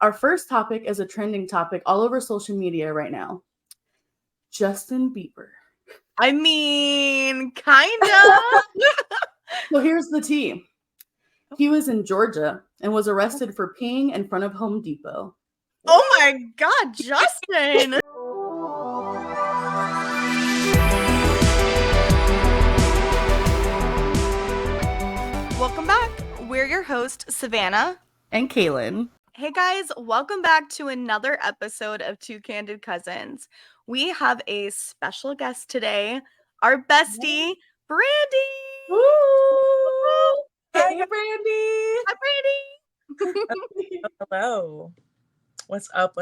Our first topic is a trending topic all over social media right now. Justin Bieber. I mean, kinda. So here's the tea. He was in Georgia and was arrested for peeing in front of Home Depot. Oh my God, Justin. Welcome back. We're your hosts, Savannah and Kaylin. Hey guys, welcome back to another episode of Two Candid Cousins. We have a special guest today, our bestie, Brandy. Woo! Hey, Brandy. Hi, Brandy. Hello. What's up?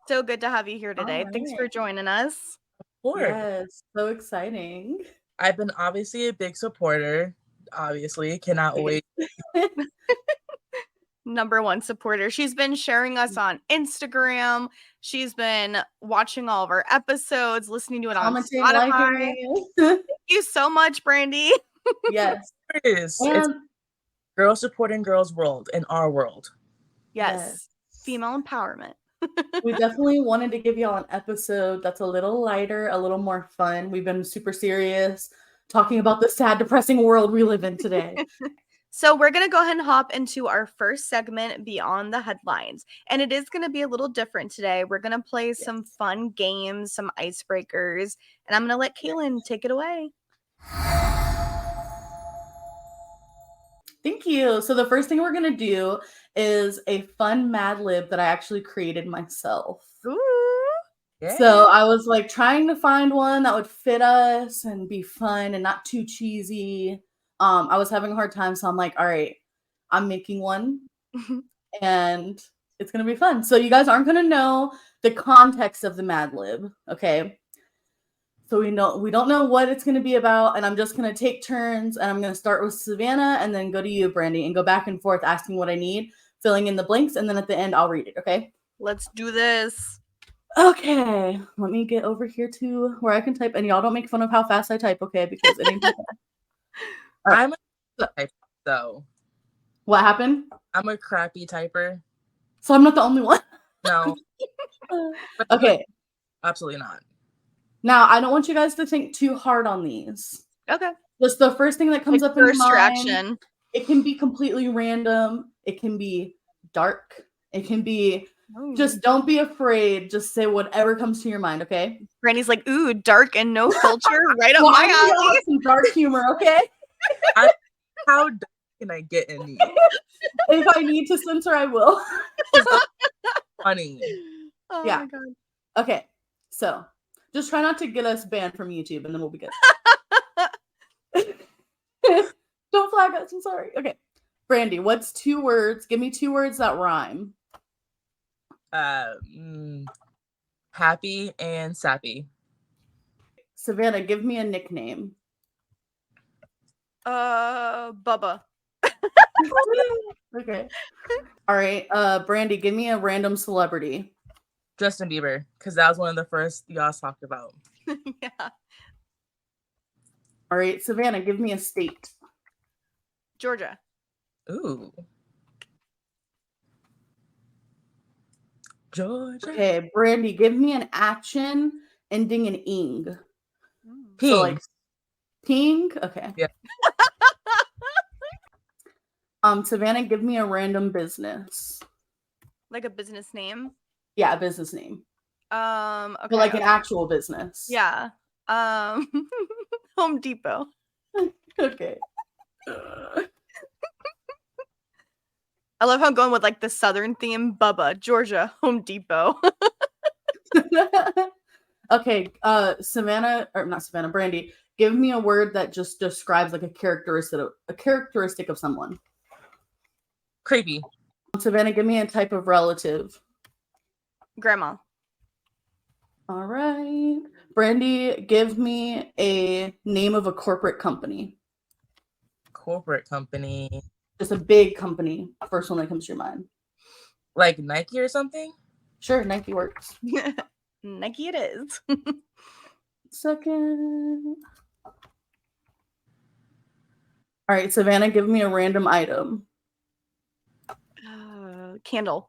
So good to have you here today. Right. Thanks for joining us. Of course. Yes, so exciting. I've been obviously a big supporter. Obviously, cannot wait. Number one supporter. She's been sharing us on Instagram. She's been watching all of our episodes, listening to it on Spotify. Thank you so much, Brandy. Yes. It is. It's girls supporting girls world in our world. Yes. Female empowerment. We definitely wanted to give y'all an episode that's a little lighter, a little more fun. We've been super serious talking about the sad, depressing world we live in today. So we're going to go ahead and hop into our first segment, Beyond the Headlines. And it is going to be a little different today. We're going to play some fun games, some icebreakers. And I'm going to let Kaylin take it away. Thank you. So the first thing we're going to do is a fun Mad Lib that I actually created myself. Ooh. Yeah. So I was like trying to find one that would fit us and be fun and not too cheesy. I was having a hard time, so I'm like, all right, I'm making one and it's going to be fun. So you guys aren't going to know the context of the Mad Lib, okay? So we don't know what it's going to be about, and I'm just going to take turns, and I'm going to start with Savannah and then go to you, Brandy, and go back and forth asking what I need, filling in the blanks, and then at the end, I'll read it, okay? Let's do this. Okay, let me get over here to where I can type, and y'all don't make fun of how fast I type, okay? Because it ain't that fast. I'm a typer, though. What happened? I'm a crappy typer. So I'm not the only one? No. Okay. Absolutely not. Now, I don't want you guys to think too hard on these. Okay. Just the first thing that comes up in your mind. Reaction. It can be completely random. It can be dark. It can be just don't be afraid. Just say whatever comes to your mind, okay? Brandy's like, ooh, dark and no filter. Right up my alley. Some dark humor, okay? How dark can I get in these? If I need to censor, I will. Funny. Oh yeah. My God. Okay, so just try not to get us banned from YouTube, and then we'll be good. Don't flag us. I'm sorry. Okay, Brandy, what's 2 words? Give me 2 words that rhyme. Happy and sappy. Savannah, give me a nickname. Bubba. Okay. All right. Brandy, give me a random celebrity. Justin Bieber, because that was one of the first y'all talked about. Yeah. All right, Savannah, give me a state. Georgia. Ooh. Georgia. Okay, Brandy, give me an action ending in ing. Ping. So like ping? Okay. Yeah. Savannah, give me a random business. Like a business name? Yeah, a business name. Okay. But like an actual business. Yeah. Home Depot. Okay. I love how I'm going with like the Southern theme. Bubba, Georgia, Home Depot. Okay, Brandy, give me a word that just describes like a characteristic of someone. Creepy. Savannah, give me a type of relative. Grandma. All right. Brandy, give me a name of a corporate company. Corporate company. Just a big company. First one that comes to your mind. Like Nike or something? Sure, Nike works. Nike it is. Second. All right, Savannah, give me a random item. Candle.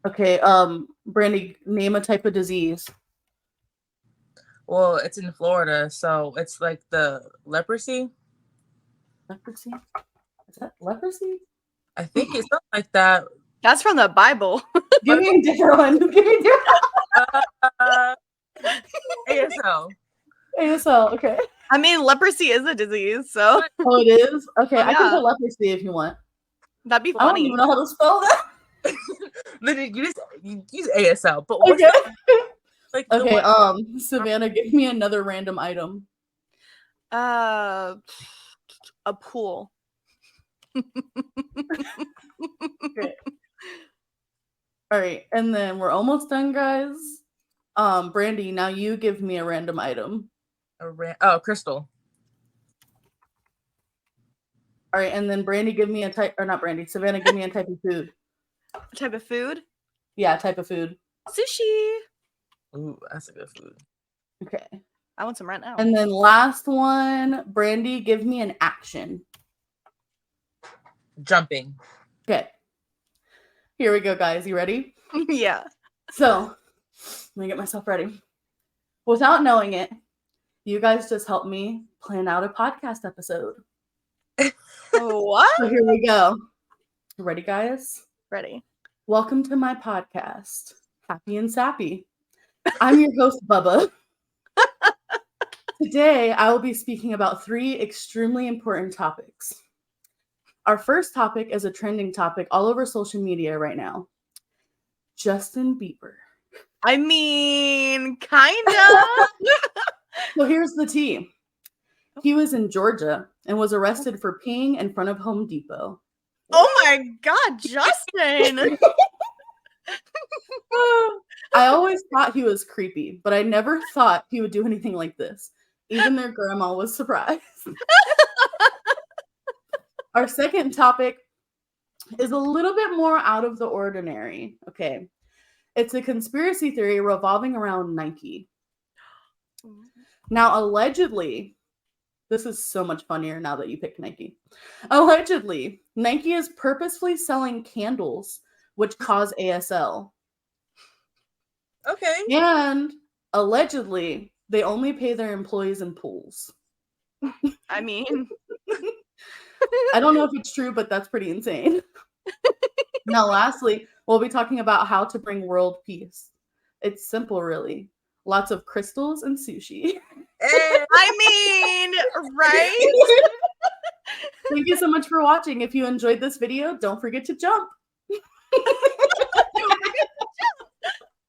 Okay, Brandy, name a type of disease. Well, it's in Florida, so it's like the leprosy. Leprosy? Is that leprosy? I think it's something like that. That's from the Bible. Give me a different one. Give me a different ASL. ASL, okay. I mean, leprosy is a disease, so. Oh, it is? Okay, Oh, I can yeah. put leprosy if you want. That'd be I don't funny. even know how to spell that. Literally, you use ASL, but what's Okay. like Okay, the one? Savannah, give me another random item. A pool. Okay. All right, and then we're almost done, guys. Brandy, now you give me a random item. Crystal. All right, and then Brandy, give me a type, or not Brandy, Savannah, give me a type of food. What type of food? Yeah, type of food. Sushi. Ooh, that's a good food. Okay. I want some right now. And then last one, Brandy, give me an action. Jumping. Okay. Here we go, guys. You ready? Yeah. So, let me get myself ready. Without knowing it, you guys just helped me plan out a podcast episode. What? So here we go. Ready, guys? Ready. Welcome to my podcast, Happy and Sappy. I'm your host, Bubba. Today, I will be speaking about 3 extremely important topics. Our first topic is a trending topic all over social media right now. Justin Bieber. I mean, kinda. So here's the tea. He was in Georgia and was arrested for peeing in front of Home Depot. Oh my God, Justin. I always thought he was creepy, but I never thought he would do anything like this. Even their grandma was surprised. Our second topic is a little bit more out of the ordinary. Okay. It's a conspiracy theory revolving around Nike. Now, allegedly, this is so much funnier now that you picked Nike. Allegedly, Nike is purposefully selling candles which cause ASL. Okay. And allegedly, they only pay their employees in pools. I mean, I don't know if it's true, but that's pretty insane. Now, lastly, we'll be talking about how to bring world peace. It's simple, really. Lots of crystals and sushi. I mean, right? Thank you so much for watching. If you enjoyed this video, don't forget to jump.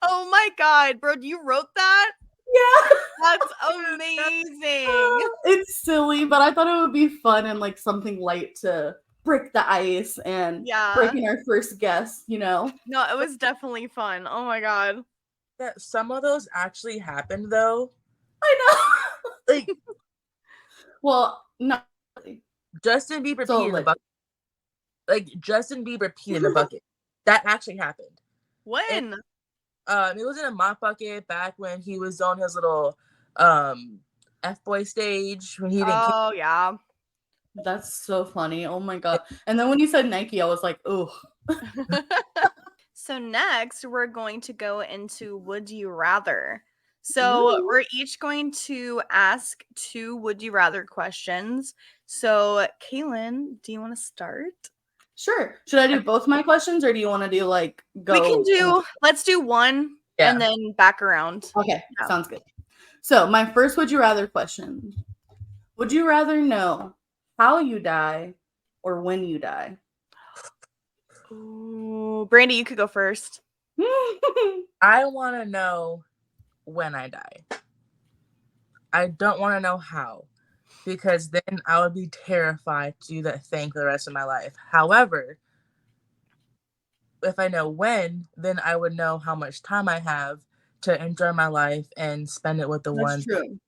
Oh my God, bro, you wrote that? Yeah. That's amazing. It's silly, but I thought it would be fun and like something light to break the ice and breaking our first guest, you know? No, it was definitely fun. Oh my God. That some of those actually happened though. I know. Like, well, not really. Justin Bieber peed in the bucket. Like Justin Bieber peed in the bucket. That actually happened. When? It was in a mop bucket back when he was on his little F-boy stage when he didn't. Oh yeah. That's so funny. Oh my God. And then when you said Nike, I was like, oh. So next, we're going to go into Would You Rather. So we're each going to ask 2 Would You Rather questions. So Kaylin, do you want to start? Sure. Should I do both my questions or do you want to do like go? We can do, let's do one and then back around. Okay, sounds good. So my first Would You Rather question. Would you rather know how you die or when you die? Ooh, Brandy, you could go first. I want to know when I die. I don't want to know how, because then I would be terrified to do that thing for the rest of my life. However, if I know when, then I would know how much time I have to enjoy my life and spend it with the ones. That's true.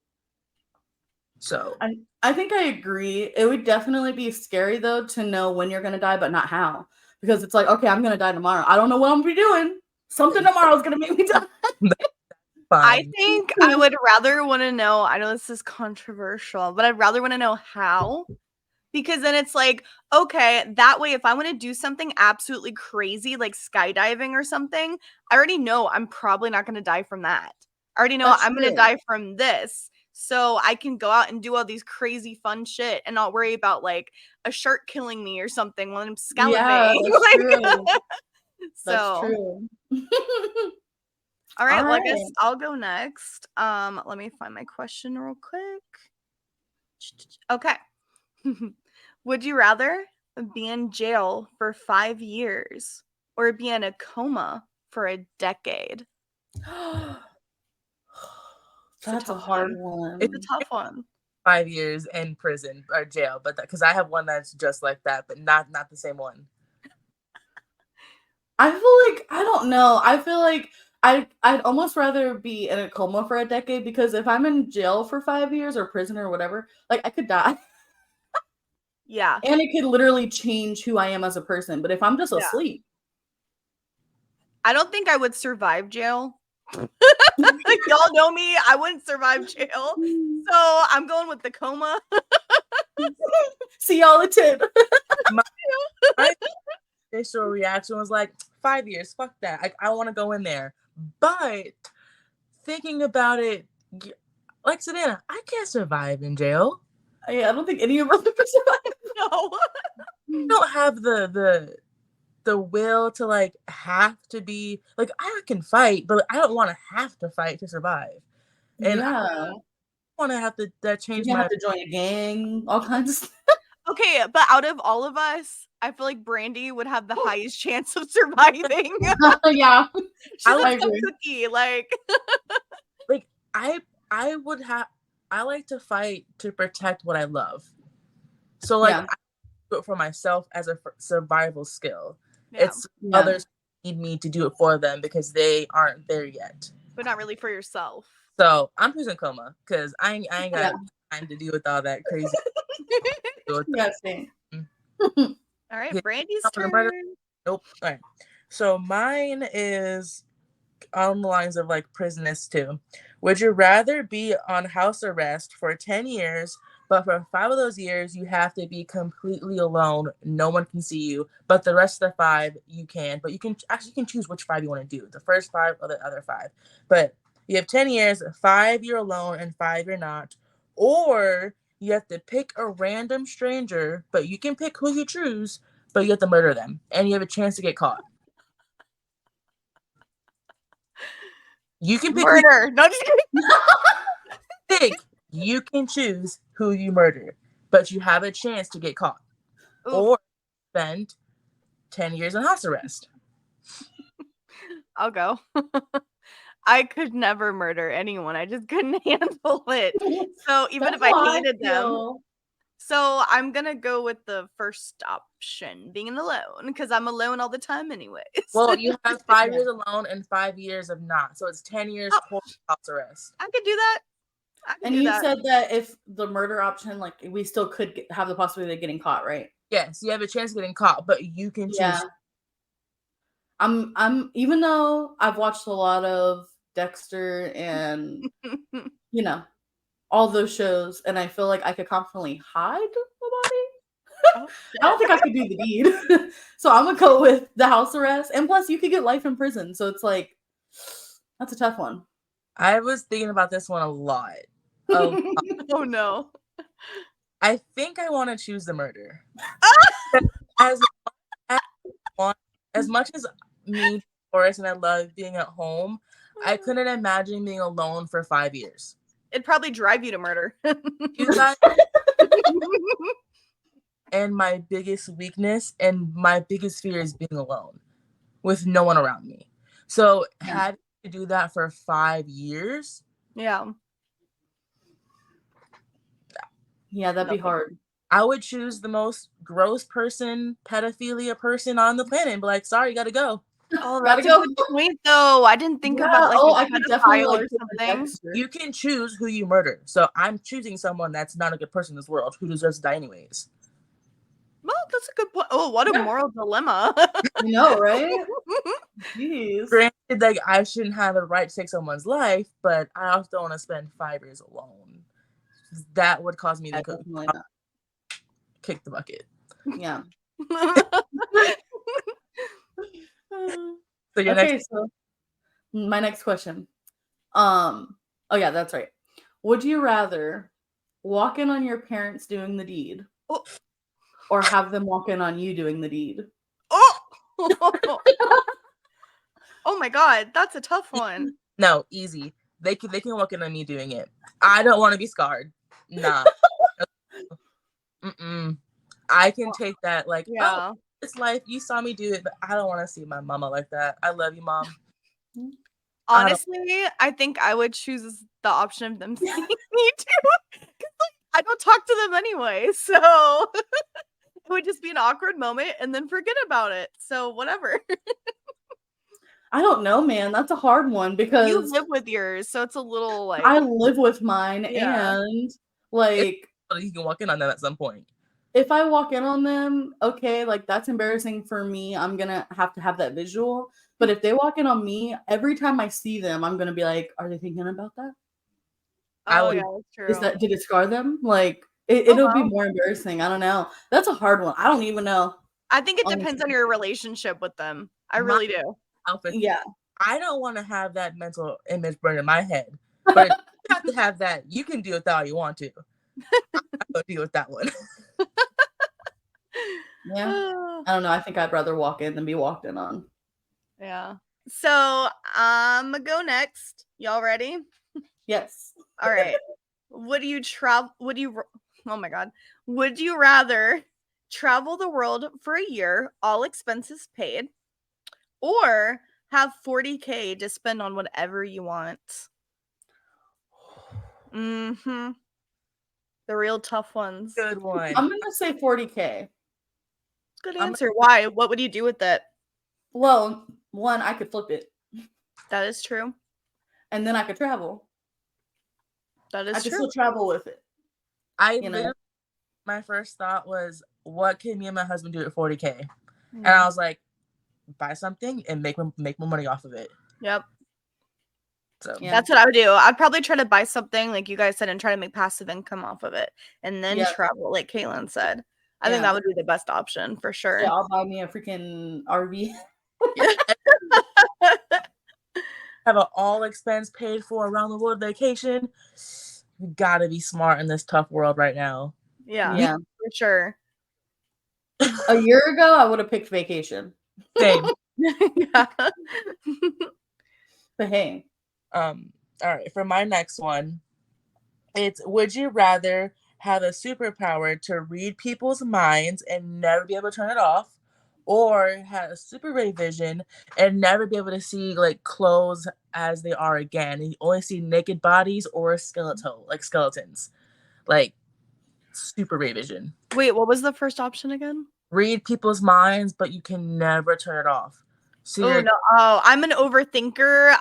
So I think I agree. It would definitely be scary though to know when you're gonna die, but not how. Because it's like, okay, I'm gonna die tomorrow. I don't know what I'm gonna be doing. Something tomorrow is gonna make me die. I think I would rather want to know. I know this is controversial, but I'd rather want to know how Because then it's like, okay, that way if I want to do something absolutely crazy like skydiving or something, I already know I'm probably not going to die from that. I already know That's I'm going to true. die from this. So I can go out and do all these crazy fun shit and not worry about like a shark killing me or something when I'm Yeah, scalloping. that's true. That's So, true. all right, All well, I guess right. I'll go next. Let me find my question real quick. Okay. Would you rather be in jail for 5 years or be in a coma for a decade? It's a That's a tough hard one. It's one. a tough one. 5 years in prison or jail, but because I have one that's just like that, but not the same one. I feel like I don't know. I feel like I'd almost rather be in a coma for a decade because if I'm in jail for 5 years or prison or whatever, like I could die. Yeah. And it could literally change who I am as a person. But if I'm just Yeah. asleep, I don't think I would survive jail. Y'all know me. I wouldn't survive jail. So I'm going with the coma. see y'all at 10. My initial reaction was like 5 years, fuck that. I want to go in there. But thinking about it, like Savannah, I can't survive in jail. Yeah, I don't think any of us would survive. No. I don't have the will to like have to be like I can fight, but I don't want to have to fight to survive. And I Yeah. want to have to that change You my have to join a gang, all kinds of stuff. Okay, but out of all of us, I feel like Brandy would have the highest chance of surviving. Yeah. She's I a would tough cookie. Like I would have I like to fight to protect what I love. So like Yeah. I do it for myself as a survival skill. Yeah. It's Yeah. others need me to do it for them because they aren't there yet. But not really for yourself. So I'm choosing coma because I ain't got Yeah. time to deal with all that crazy. Yeah, same. All right, Brandy's turn. Nope. All right. So mine is on the lines of like prisoners too. Would you rather be on house arrest for 10 years, but for 5 of those years you have to be completely alone, no one can see you, but the rest of the 5 you can, but you can choose which 5 you want to do, the first 5 or the other 5. But you have 10 years, 5 you're alone and 5 you're not, or you have to pick a random stranger, but you can pick who you choose, but you have to murder them and you have a chance to get caught. You can pick Murder. No, just kidding. you can choose who you murder, but you have a chance to get caught. Oof. Or spend 10 years in house arrest. I'll go. I could never murder anyone. I just couldn't handle it. So even if I hated them. So I'm going to go with the first option, being alone, because I'm alone all the time anyways. Well, you have 5 years alone and 5 years of not. So it's 10 years total house arrest. I could do that. And you said that if the murder option, like we still could have the possibility of getting caught, right? Yes, you have a chance of getting caught, but you can choose. Yeah. I'm even though I've watched a lot of Dexter and you know all those shows, and I feel like I could confidently hide the body. I don't think I could do the deed, so I'm gonna go with the house arrest. And plus, you could get life in prison, so it's like that's a tough one. I was thinking about this one a lot. Oh no! I think I want to choose the murder. As much as me, Forrest, and I love being at home, I couldn't imagine being alone for 5 years. It'd probably drive you to murder. You guys, and my biggest weakness and my biggest fear is being alone with no one around me. So having to do that for 5 years. Yeah. Yeah, that'd be hard. I would choose the most gross person, pedophilia person on the planet and be like, sorry, you gotta go. Oh, that's a good point, though. I didn't think about like I could definitely or something. You can choose who you murder. So I'm choosing someone that's not a good person in this world who deserves to die anyways. Well, that's a good point. Oh, what a moral dilemma. You know, right? Jeez. Granted, like I shouldn't have a right to take someone's life, but I also don't want to spend 5 years alone. That would cause me to go. kick the bucket. Yeah. So your Okay, next. so my next question. Oh yeah, that's right. Would you rather walk in on your parents doing the deed Oh. or have them walk in on you doing the deed? Oh! Oh my god, that's a tough one. No, easy. They can walk in on me doing it. I don't want to be scarred. Nah. I can take that like, Yeah. oh, it's life. You saw me do it, but I don't want to see my mama like that. I love you, Mom. Honestly, I think I would choose the option of them seeing me too. 'Cause, like, I don't talk to them anyway, so it would just be an awkward moment and then forget about it. So whatever. I don't know, man. That's a hard one You because live with yours, so it's a little like I live with mine yeah. and like You can walk in on them at some point. if I walk in on them, okay, like that's embarrassing for me. I'm gonna have to have that visual. But if they walk in on me, every time I see them, I'm gonna be like, are they thinking about that? I Oh would. yeah, that's true. Did it scar them? Like Oh it'll be well. more embarrassing. I don't know. That's a hard one. I don't even know. I think it depends Honestly. on your relationship with them. I My really do. outfit. Yeah. I don't want to have that mental image burned in my head. But if you have to have that, you can deal with that all you want to. I don't deal with that one. Yeah. I don't know. I think I'd rather walk in than be walked in on. Yeah. So I'm gonna go next. Y'all ready? Yes. All right. Oh my god. Would you rather travel the world for a year, all expenses paid, or have 40K to spend on whatever you want? The real tough ones. Good one. I'm gonna say 40K. Good answer. Why? What would you do with it? Well, one, I could flip it. That is true. And then I could travel. That I is could true. still travel with it. My first thought was, what can me and my husband do at 40K? And I was like, buy something and make more money off of it. Yep. So Yeah. That's what I would do. I'd probably try to buy something like you guys said and try to make passive income off of it and then travel like Kaylin said. I think that would be the best option for sure. Yeah, I'll buy me a freaking RV. Have an all expense paid for around the world vacation. You gotta be smart in this tough world right now. Yeah, for sure. A year ago, I would have picked vacation. Same. Yeah. But hey. All right, for my next one, it's would you rather have a superpower to read people's minds and never be able to turn it off, or have a super ray vision and never be able to see like clothes as they are again, and you only see naked bodies or skeletons, like super ray vision. Wait, what was the first option again? Read people's minds, but you can never turn it off. So no. Oh, I'm an overthinker.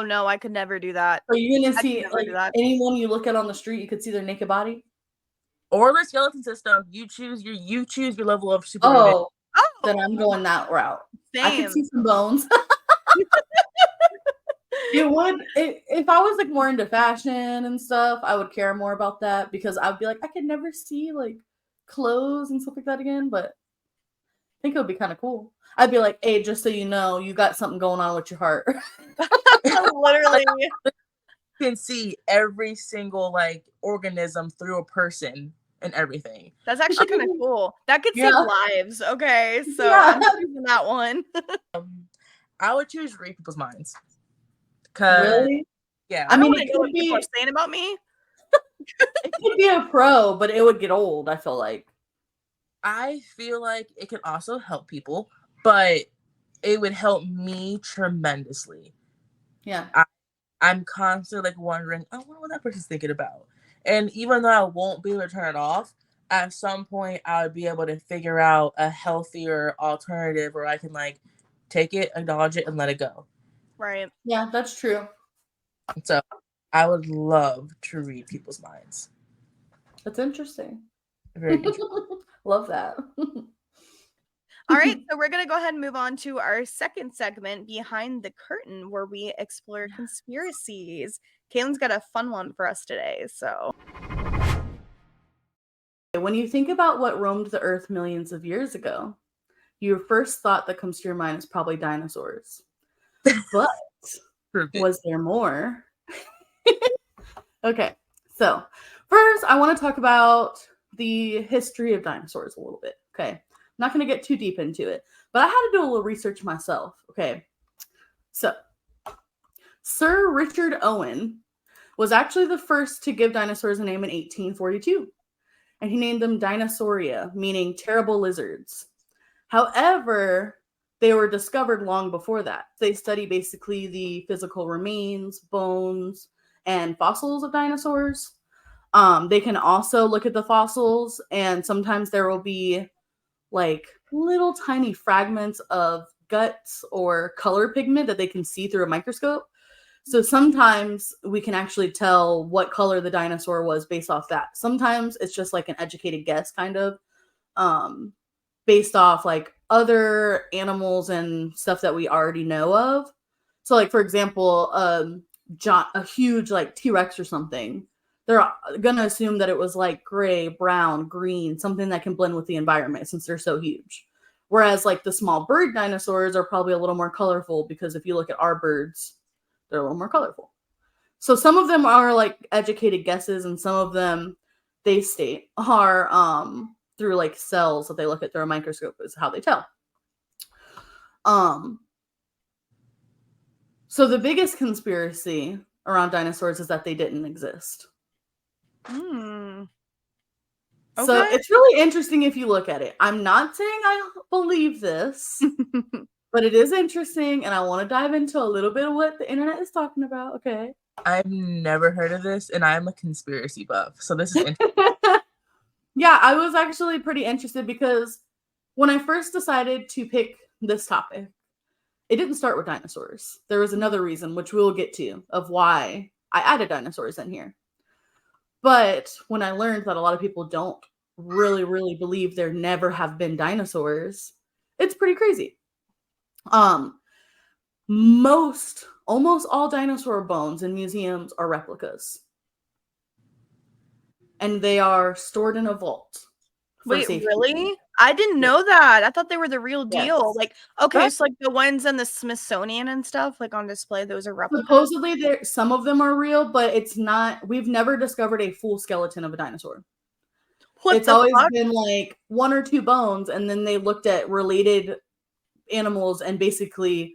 No, I could never do that. Are you gonna see like anyone you look at on the street, you could see their naked body? Or the skeleton system. You choose your level of super. Oh, then I'm going that route. Same. I could see some bones. It would if I was like more into fashion and stuff, I would care more about that because I'd be like, I could never see like clothes and stuff like that again, but I think it would be kind of cool. I'd be like, hey, just so you know, you got something going on with your heart. Literally. You can see every single like organism through a person and everything. That's actually kind of cool. That could save lives. Okay, so I'm choosing that one. I would choose read people's minds. Really? Yeah. I mean, it could what people are saying about me. It could be a pro, but it would get old, I feel like. I feel like it can also help people, but it would help me tremendously. Yeah. I'm constantly like wondering, I wonder what that person's thinking about. And even though I won't be able to turn it off, at some point I would be able to figure out a healthier alternative where I can like take it, acknowledge it, and let it go. Right. Yeah, that's true. So I would love to read people's minds. That's interesting. Very interesting. Love that. All right, so we're going to go ahead and move on to our second segment, Behind the Curtain, where we explore conspiracies. Kaylin's got a fun one for us today, so. when you think about what roamed the earth millions of years ago, your first thought that comes to your mind is probably dinosaurs. But was there more? Okay, so first I want to talk about the history of dinosaurs a little bit. Okay, I'm not going to get too deep into it, but I had to do a little research myself. Okay, so Sir Richard Owen was actually the first to give dinosaurs a name in 1842, and he named them Dinosauria, meaning terrible lizards. However, they were discovered long before that. They study basically the physical remains, bones, and fossils of dinosaurs. They can also look at the fossils, and sometimes there will be like little tiny fragments of guts or color pigment that they can see through a microscope. So sometimes we can actually tell what color the dinosaur was based off that. Sometimes it's just like an educated guess, kind of, based off like other animals and stuff that we already know of. So like, for example, a huge like T-Rex or something, they're going to assume that it was like gray, brown, green, something that can blend with the environment since they're so huge. Whereas like the small bird dinosaurs are probably a little more colorful, because if you look at our birds, they're a little more colorful. So some of them are like educated guesses, and some of them, they state, are through like cells that they look at through a microscope is how they tell. So the biggest conspiracy around dinosaurs is that they didn't exist. Okay. So it's really interesting if you look at it. I'm not saying I believe this, but it is interesting, and I want to dive into a little bit of what the internet is talking about, okay? I've never heard of this, and I'm a conspiracy buff, so this is interesting. Yeah, I was actually pretty interested because when I first decided to pick this topic, it didn't start with dinosaurs. There was another reason, which we'll get to, of why I added dinosaurs in here. But when I learned that a lot of people don't really, really believe there never have been dinosaurs, it's pretty crazy. Almost all dinosaur bones in museums are replicas. And they are stored in a vault. Wait, really? I didn't know that. I thought they were the real deal. Yes. Like, okay, so like the ones in the Smithsonian and stuff, like on display, those are replicas. Supposedly, some of them are real, but it's not. We've never discovered a full skeleton of a dinosaur. It's always been like one or two bones, and then they looked at related animals and basically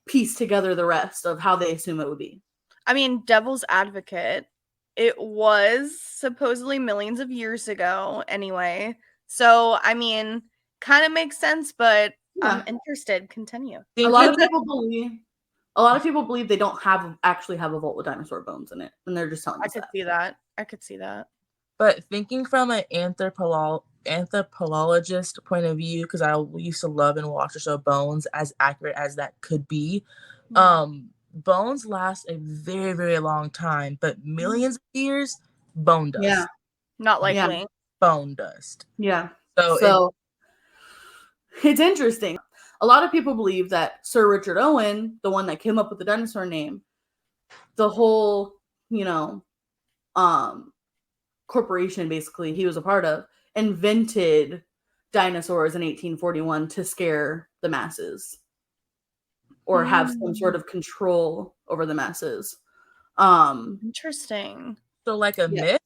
pieced together the rest of how they assume it would be. I mean, devil's advocate, it was supposedly millions of years ago anyway. So, I mean, kind of makes sense, but I'm interested. Continue. A lot of people believe they don't actually have a vault with dinosaur bones in it, and they're just telling us that. I could see that. But thinking from an anthropologist point of view, because I used to love and watch the show Bones, as accurate as that could be, bones last a very, very long time, but millions of years, bone dust. Yeah. Not likely. Yeah. Bone dust. Yeah. So it's interesting. A lot of people believe that Sir Richard Owen, the one that came up with the dinosaur name, the whole, corporation basically he was a part of, invented dinosaurs in 1841 to scare the masses or have some sort of control over the masses. Interesting. So like a myth,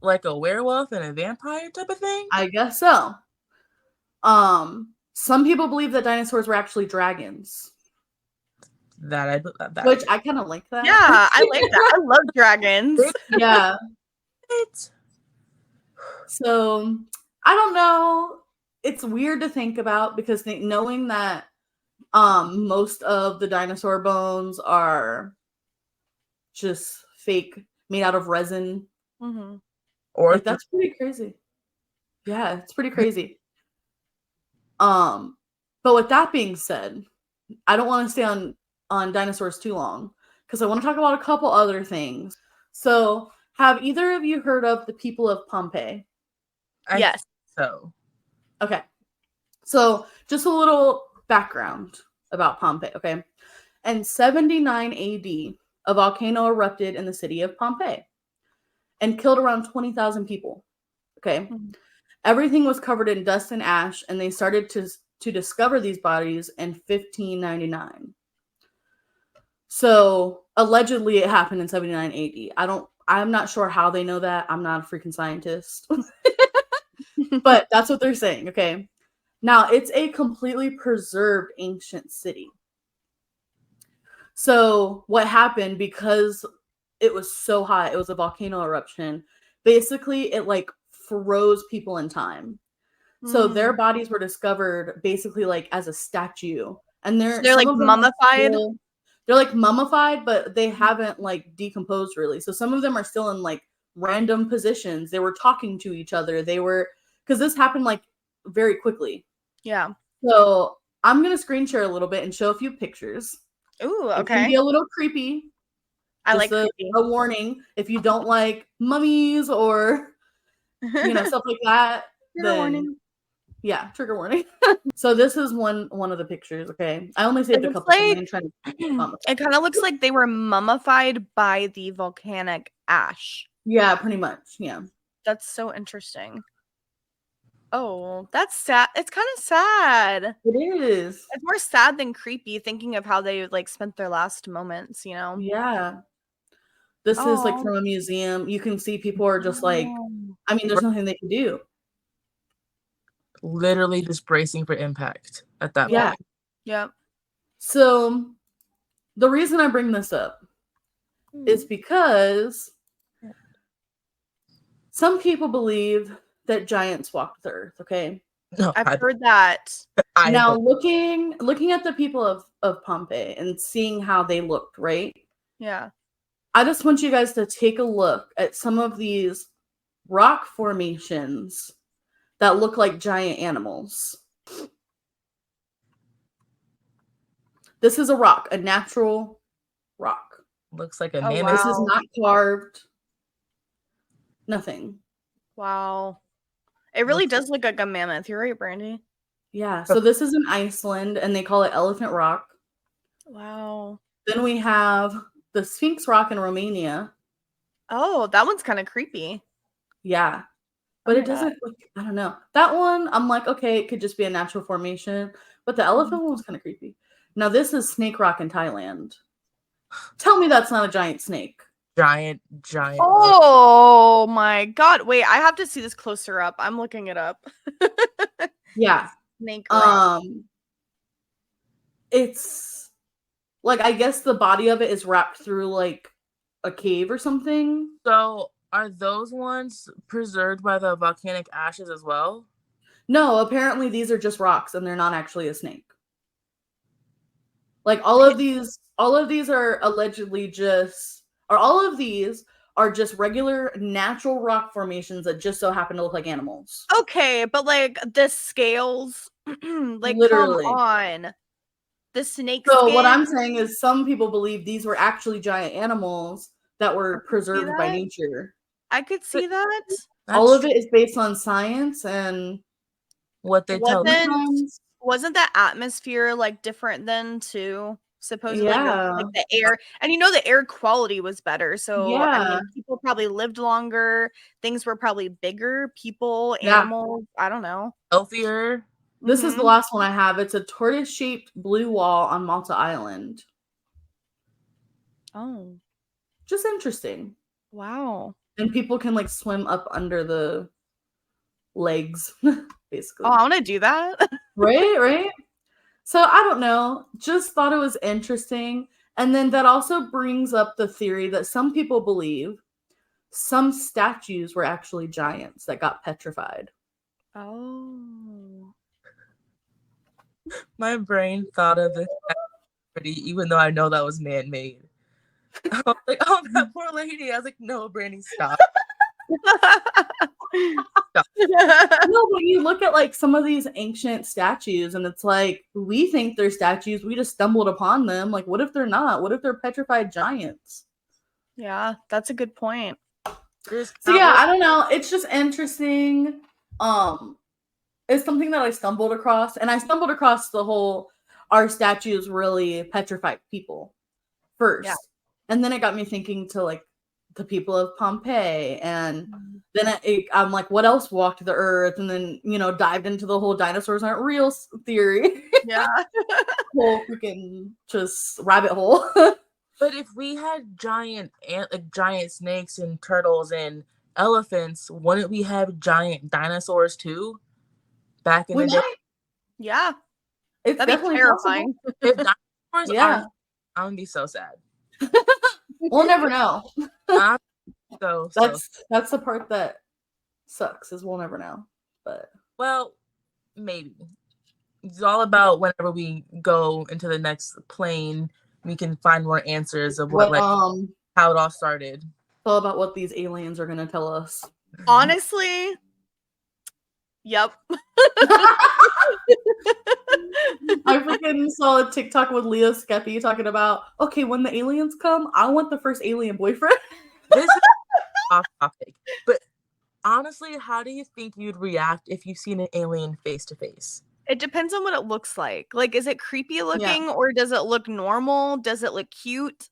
like a werewolf and a vampire type of thing? I guess so. Some people believe that dinosaurs were actually dragons. Which I kind of like that. Yeah, I like that. I love dragons. Yeah. So I don't know. It's weird to think about because knowing that most of the dinosaur bones are just fake, made out of resin. Mm-hmm. Or like, that's pretty crazy. Yeah, it's pretty crazy. But with that being said, I don't want to stay on dinosaurs too long because I want to talk about a couple other things. So, have either of you heard of the people of Pompeii? Yes. So. Okay. So, just a little background about Pompeii, okay? In 79 AD, a volcano erupted in the city of Pompeii and killed around 20,000 people. Okay. Everything was covered in dust and ash, and they started to discover these bodies in 1599. So allegedly it happened in 79 AD. I'm not sure how they know that. I'm not a freaking scientist. But that's what they're saying, okay? Now, it's a completely preserved ancient city. So what happened, because it was so hot, it was a volcano eruption, basically it like froze people in time. So their bodies were discovered basically like as a statue. And So they're some like of them mummified? they're like mummified, but they haven't like decomposed really. So some of them are still in like random positions. They were talking to each other. Because this happened like very quickly. Yeah. So I'm gonna screen share a little bit and show a few pictures. Ooh, It can okay. be a little creepy. I Just like creepy. a warning. If you don't like mummies or stuff like that, Trigger warning. Yeah, trigger warning. So this is one of the pictures, okay? I only saved a couple. It kind of looks like they were mummified by the volcanic ash. Yeah, pretty much. Yeah. That's so interesting. Oh, that's sad. It's kind of sad. It is. It's more sad than creepy thinking of how they like spent their last moments, Yeah. This is like from a museum. You can see people are just like, I mean, there's nothing they can do. Literally just bracing for impact at that Yeah. point. Yeah. So the reason I bring this up is because some people believe that giants walk the earth, okay? No, I've heard that. Now looking at the people of Pompeii and seeing how they looked, right? Yeah. I just want you guys to take a look at some of these rock formations that look like giant animals. This is a rock, a natural rock. Looks like a mammoth. mammoth. This is not carved. Nothing. Wow. It really does look like a mammoth. You're right, Brandy. Yeah. So this is in Iceland, and they call it Elephant Rock. Wow. Then we have the Sphinx Rock in Romania. Oh, that one's kind of creepy. Yeah. But it doesn't look, I don't know. That one, I'm like, okay, it could just be a natural formation. But the elephant one was kind of creepy. Now, this is Snake Rock in Thailand. Tell me that's not a giant snake. Giant. Oh my god. Wait, I have to see this closer up. I'm looking it up. Yeah. Snake rock. It's like, I guess the body of it is wrapped through like a cave or something. So are those ones preserved by the volcanic ashes as well? No, apparently these are just rocks and they're not actually a snake. Like all of these are allegedly all of these are just regular natural rock formations that just so happen to look like animals. Okay, but like the scales, like literally. Come on. The snake So skin? what I'm saying is some people believe these were actually giant animals that were preserved by nature. I could see that. All of it is based on science and what they tell us. Wasn't that atmosphere like different then too? Supposedly, like the air, and the air quality was better. So I mean, people probably lived longer. Things were probably bigger. People, animals. I don't know. Healthier. This is the last one I have. It's a tortoise-shaped blue wall on Malta Island. Oh, just interesting. Wow. And people can like swim up under the legs, basically. Oh, I want to do that. Right. So I don't know. Just thought it was interesting. And then that also brings up the theory that some people believe some statues were actually giants that got petrified. Oh. My brain thought of it even though I know that was man-made. I was like, oh, that poor lady. I was like, no, Brandy, stop. No, but you look at like some of these ancient statues and it's like, we think they're statues. We just stumbled upon them. Like, what if they're not? What if they're petrified giants? Yeah, that's a good point. So yeah, I don't know. It's just interesting. It's something that I stumbled across, and I stumbled across the whole our statues really petrified people first. Yeah. And then it got me thinking to like the people of Pompeii, and then I'm like, what else walked the earth? And then, you know, dived into the whole dinosaurs aren't real theory. Yeah. Whole freaking just rabbit hole. But if we had giant snakes and turtles and elephants, wouldn't we have giant dinosaurs too? Back in We the day, might. Yeah. It's That'd be definitely terrifying. if dinosaurs Yeah. I'm gonna be so sad. We'll never know. I'm so That's the part that sucks, is we'll never know. But well, maybe. It's all about whenever we go into the next plane, we can find more answers of what, like, how it all started. It's all about what these aliens are gonna tell us. Honestly, yep. I freaking saw a TikTok with Leah Skeppy talking about, okay, when the aliens come, I want the first alien boyfriend. This is off topic, but honestly, how do you think you'd react if you've seen an alien face to face? It depends on what it looks like. Like, is it creepy looking or does it look normal? Does it look cute?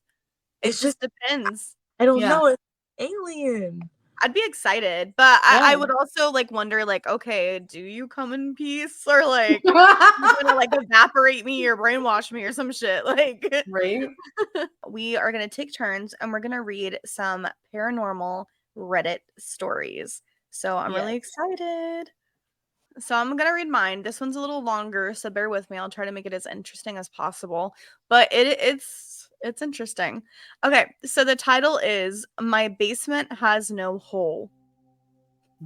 It just depends. I don't know. It's alien. I'd be excited, but I would also like wonder, like, okay, do you come in peace, or like you're gonna like evaporate me or brainwash me or some shit? Like, right? We are gonna take turns and we're gonna read some paranormal Reddit stories. So I'm really excited. So I'm gonna read mine. This one's a little longer, so bear with me. I'll try to make it as interesting as possible. But it's interesting. Okay, so the title is "My Basement Has No Hole."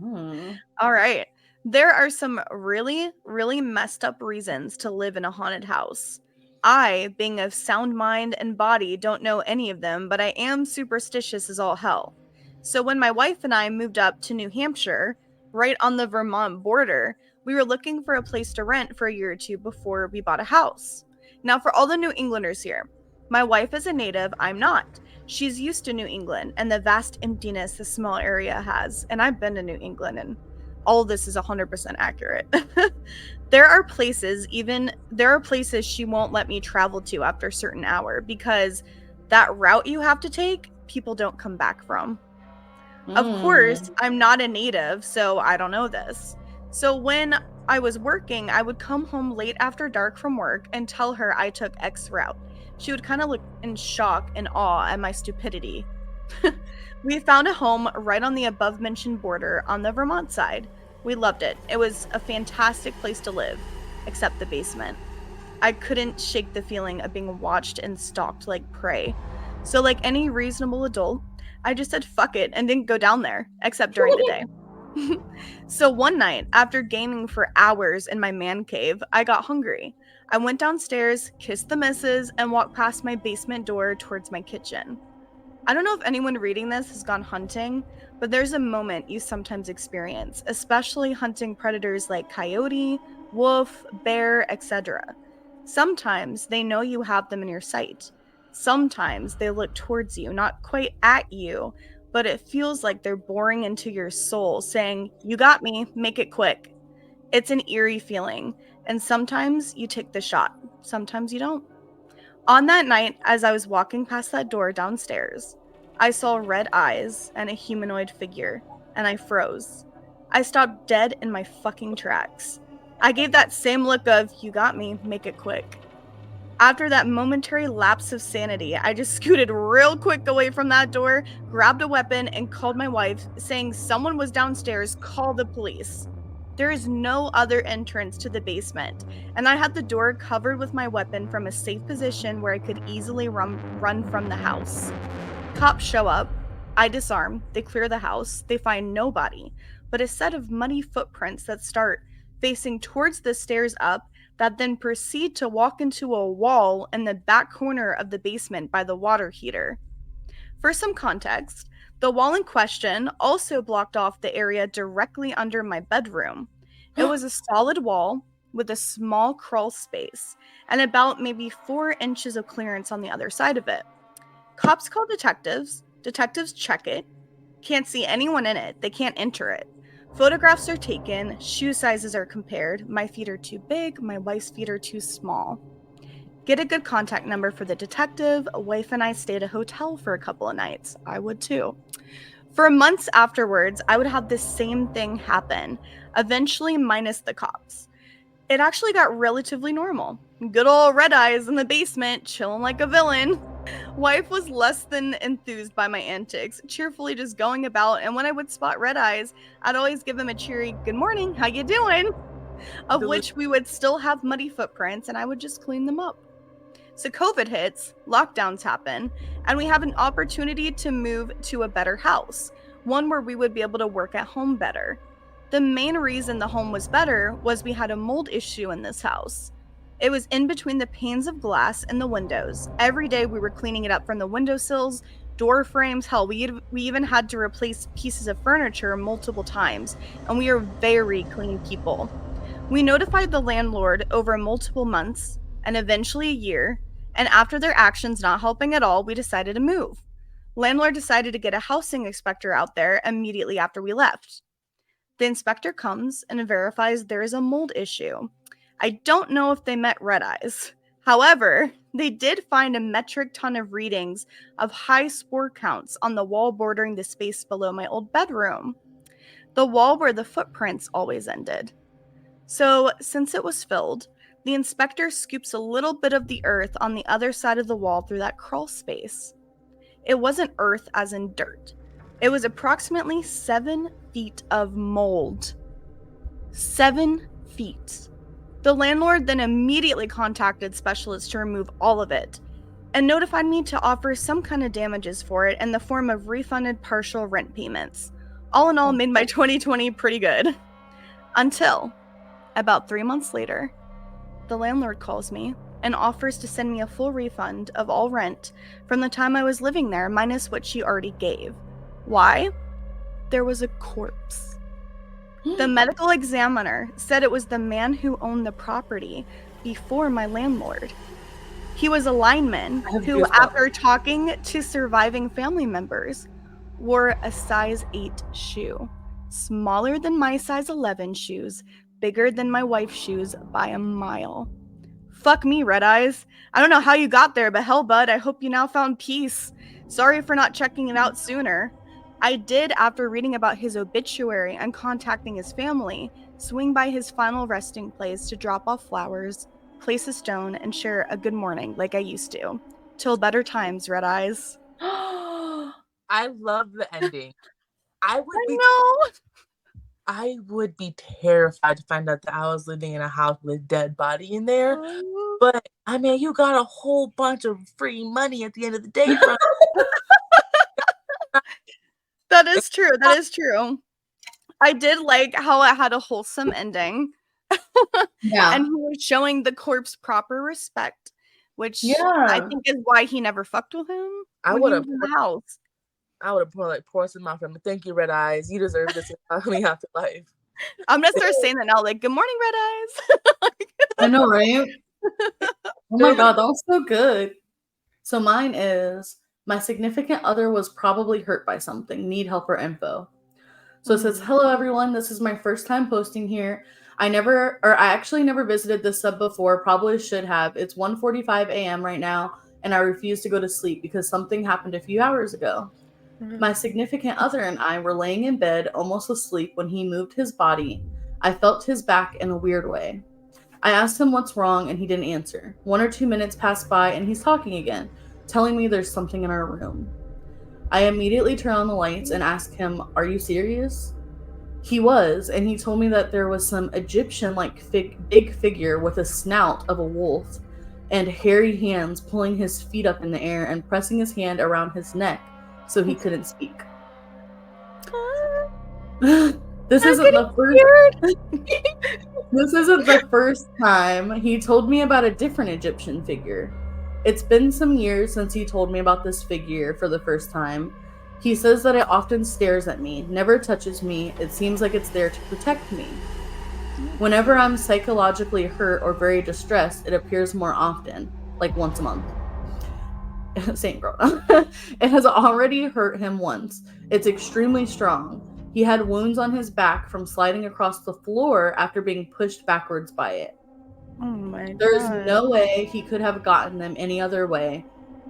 All right. There are some really, really messed up reasons to live in a haunted house. I, being of sound mind and body, don't know any of them, but I am superstitious as all hell. So when my wife and I moved up to New Hampshire, right on the Vermont border, we were looking for a place to rent for a year or two before we bought a house. Now, for all the New Englanders here, my wife is a native, I'm not. She's used to New England and the vast emptiness the small area has, and I've been to New England, and all of this is 100% accurate. There are places she won't let me travel to after a certain hour because that route you have to take, people don't come back from. Of course, I'm not a native, so I don't know this. So when I was working, I would come home late after dark from work and tell her I took X route. She would kind of look in shock and awe at my stupidity. We found a home right on the above-mentioned border on the Vermont side. We loved it. It was a fantastic place to live, except the basement. I couldn't shake the feeling of being watched and stalked like prey. So like any reasonable adult, I just said fuck it and didn't go down there, except during the day. So one night, after gaming for hours in my man cave, I got hungry. I went downstairs, kissed the missus, and walked past my basement door towards my kitchen. I don't know if anyone reading this has gone hunting, but there's a moment you sometimes experience, especially hunting predators like coyote, wolf, bear, etc. Sometimes they know you have them in your sight. Sometimes they look towards you, not quite at you, but it feels like they're boring into your soul, saying, "You got me, make it quick." It's an eerie feeling, and sometimes you take the shot, sometimes you don't. On that night, as I was walking past that door downstairs, I saw red eyes and a humanoid figure, and I froze. I stopped dead in my fucking tracks. I gave that same look of, "You got me, make it quick." After that momentary lapse of sanity, I just scooted real quick away from that door, grabbed a weapon, and called my wife, saying someone was downstairs, call the police. There is no other entrance to the basement, and I had the door covered with my weapon from a safe position where I could easily run from the house. Cops show up. I disarm. They clear the house. They find nobody, but a set of muddy footprints that start facing towards the stairs up that then proceed to walk into a wall in the back corner of the basement by the water heater. For some context, the wall in question also blocked off the area directly under my bedroom. It was a solid wall with a small crawl space and about maybe 4 inches of clearance on the other side of it. Cops call detectives. Detectives check it. Can't see anyone in it. They can't enter it. Photographs are taken. Shoe sizes are compared. My feet are too big. My wife's feet are too small. Get a good contact number for the detective. A wife and I stayed at a hotel for a couple of nights. I would too. For months afterwards, I would have this same thing happen, eventually minus the cops. It actually got relatively normal. Good old Red Eyes in the basement, chilling like a villain. Wife was less than enthused by my antics, cheerfully just going about, and when I would spot Red Eyes, I'd always give him a cheery, "Good morning, how you doing?" Of which we would still have muddy footprints, and I would just clean them up. So COVID hits, lockdowns happen, and we have an opportunity to move to a better house, one where we would be able to work at home better. The main reason the home was better was we had a mold issue in this house. It was in between the panes of glass and the windows. Every day we were cleaning it up from the windowsills, door frames, hell, we even had to replace pieces of furniture multiple times, and we are very clean people. We notified the landlord over multiple months and eventually a year, and after their actions not helping at all, we decided to move. Landlord decided to get a housing inspector out there immediately after we left. The inspector comes and verifies there is a mold issue. I don't know if they met Red Eyes. However, they did find a metric ton of readings of high spore counts on the wall bordering the space below my old bedroom, the wall where the footprints always ended. So, since it was filled, the inspector scoops a little bit of the earth on the other side of the wall through that crawl space. It wasn't earth as in dirt. It was approximately 7 feet of mold. 7 feet. The landlord then immediately contacted specialists to remove all of it and notified me to offer some kind of damages for it in the form of refunded partial rent payments. All in all, made my 2020 pretty good. Until about 3 months later, the landlord calls me and offers to send me a full refund of all rent from the time I was living there, minus what she already gave. Why? There was a corpse. The medical examiner said it was the man who owned the property before my landlord. He was a lineman who, after talking to surviving family members, wore a size 8 shoe, smaller than my size 11 shoes, bigger than my wife's shoes by a mile. Fuck me, Red Eyes. I don't know how you got there, but hell, bud, I hope you now found peace. Sorry for not checking it out sooner. I did, after reading about his obituary and contacting his family, swing by his final resting place to drop off flowers, place a stone, and share a good morning like I used to. Till better times, Red Eyes. I love the ending. I would be terrified to find out that I was living in a house with a dead body in there. But I mean, you got a whole bunch of free money at the end of the day from That is true. That is true. I did like how it had a wholesome ending. Yeah. And he was showing the corpse proper respect, which Yeah. I think is why he never fucked with him. I would have in the house. I would have poured some out for him. Thank you, Red Eyes. You deserve this in me afterlife. I'm gonna start saying that now, like, "Good morning, Red Eyes." I know, right? Oh my god, that was so good. So mine is, my significant other was probably hurt by something, need help or info. So it says, hello everyone, this is my first time posting here. I actually never visited this sub before, probably should have. It's 1:45 a.m. right now, and I refuse to go to sleep because something happened a few hours ago. My significant other and I were laying in bed, almost asleep, when he moved his body. I felt his back in a weird way. I asked him what's wrong, and he didn't answer. 1 or 2 minutes passed by, and he's talking again, telling me there's something in our room. I immediately turn on the lights and ask him, are you serious? He was, and he told me that there was some Egyptian-like big figure with a snout of a wolf and hairy hands pulling his feet up in the air and pressing his hand around his neck so he couldn't speak. This isn't the first time he told me about a different Egyptian figure. It's been some years since he told me about this figure for the first time. He says that it often stares at me, never touches me. It seems like it's there to protect me. Whenever I'm psychologically hurt or very distressed, it appears more often, like once a month. Same girl. It has already hurt him once. It's extremely strong. He had wounds on his back from sliding across the floor after being pushed backwards by it. Oh my There's god. no way he could have gotten them any other way,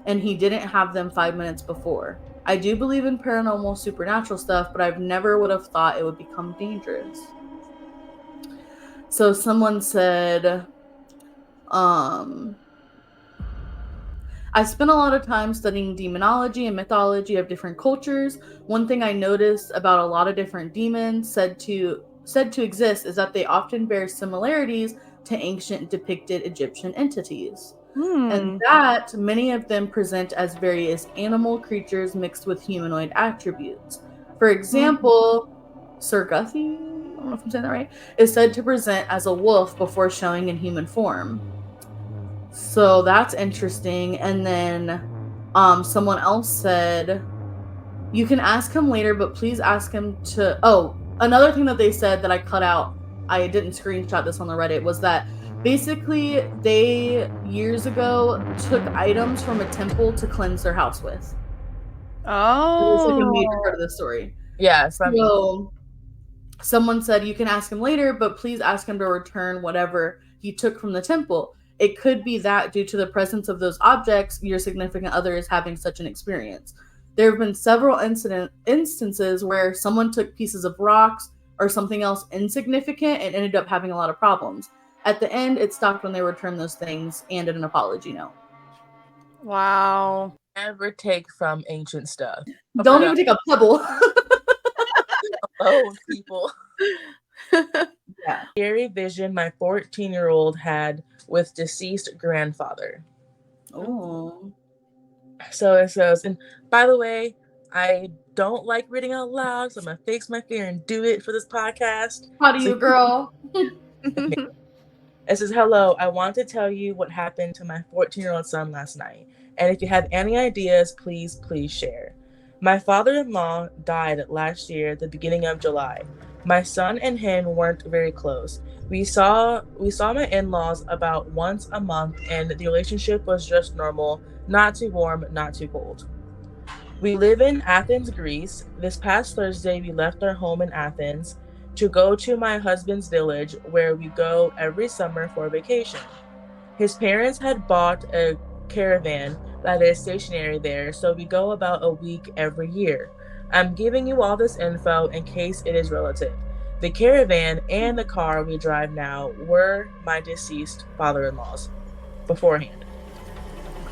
and he didn't have them 5 minutes before. I do believe in paranormal supernatural stuff, but I've never would have thought it would become dangerous. So someone said, um, I spent a lot of time studying demonology and mythology of different cultures. One thing I noticed about a lot of different demons said to exist is that they often bear similarities to ancient depicted Egyptian entities. And that many of them present as various animal creatures mixed with humanoid attributes. For example, Sir Guthie, I don't know if I'm saying that right, is said to present as a wolf before showing in human form. So that's interesting. And then someone else said, you can ask him later, but please ask him to. Oh, another thing that they said that I cut out, I didn't screenshot this on the Reddit, was that basically they years ago took items from a temple to cleanse their house with. It was like a major part of the story. Yeah, So someone said you can ask him later, but please ask him to return whatever he took from the temple. It could be that due to the presence of those objects, your significant other is having such an experience. There have been several instances where someone took pieces of rocks or something else insignificant and ended up having a lot of problems. At the end, it stopped when they returned those things and an apology note. Wow. never take from ancient stuff. Don't even take a pebble. Oh, people. Yeah. Scary vision my 14-year-old had with deceased grandfather. Oh. So it says, and by the way, I don't like reading out loud, so I'm gonna face my fear and do it for this podcast. How do you, girl? It says, hello, I want to tell you what happened to my 14-year-old son last night. And if you have any ideas, please share. My father-in-law died last year, the beginning of July. My son and him weren't very close. We saw my in-laws about once a month, and the relationship was just normal, not too warm, not too cold. We live in Athens, Greece. This past Thursday, we left our home in Athens to go to my husband's village, where we go every summer for vacation. His parents had bought a caravan that is stationary there, so we go about a week every year. I'm giving you all this info in case it is relative. The caravan and the car we drive now were my deceased father-in-law's beforehand.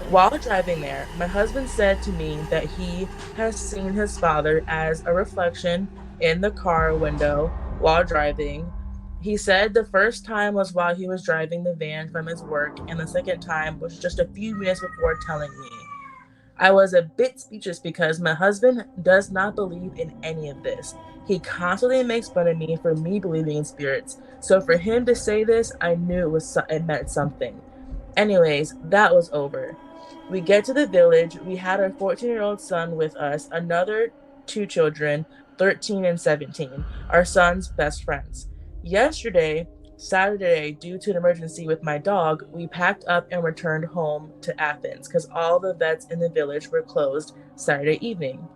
While driving there, my husband said to me that he has seen his father as a reflection in the car window while driving. He said the first time was while he was driving the van from his work, and the second time was just a few minutes before telling me. I was a bit speechless because my husband does not believe in any of this. He constantly makes fun of me for me believing in spirits. So for him to say this, I knew it meant something. Anyways, that was over. We get to the village. We had our 14-year-old son with us, another two children, 13 and 17, our son's best friends. Yesterday, Saturday, due to an emergency with my dog, we packed up and returned home to Athens because all the vets in the village were closed Saturday evening.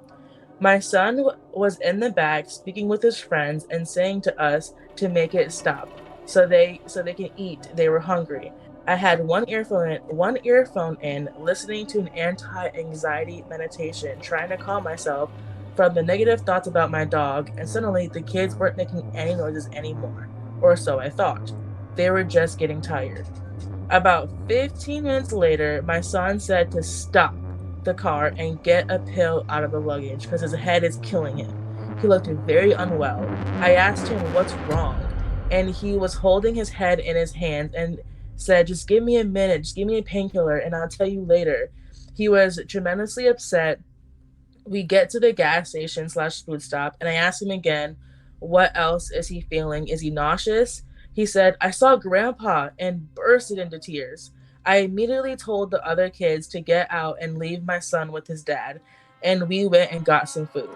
My son was in the back speaking with his friends and saying to us to make it stop so they can eat. They were hungry. I had one earphone in, listening to an anti-anxiety meditation, trying to calm myself from the negative thoughts about my dog, and suddenly the kids weren't making any noises anymore, or so I thought. They were just getting tired. About 15 minutes later, my son said to stop the car and get a pill out of the luggage because his head is killing him. He looked very unwell. I asked him what's wrong, and he was holding his head in his hands and said, just give me a minute, just give me a painkiller, and I'll tell you later. He was tremendously upset. We get to the gas station / food stop, and I asked him again, what else is he feeling? Is he nauseous? He said, I saw Grandpa, and bursted into tears. I immediately told the other kids to get out and leave my son with his dad, and we went and got some food.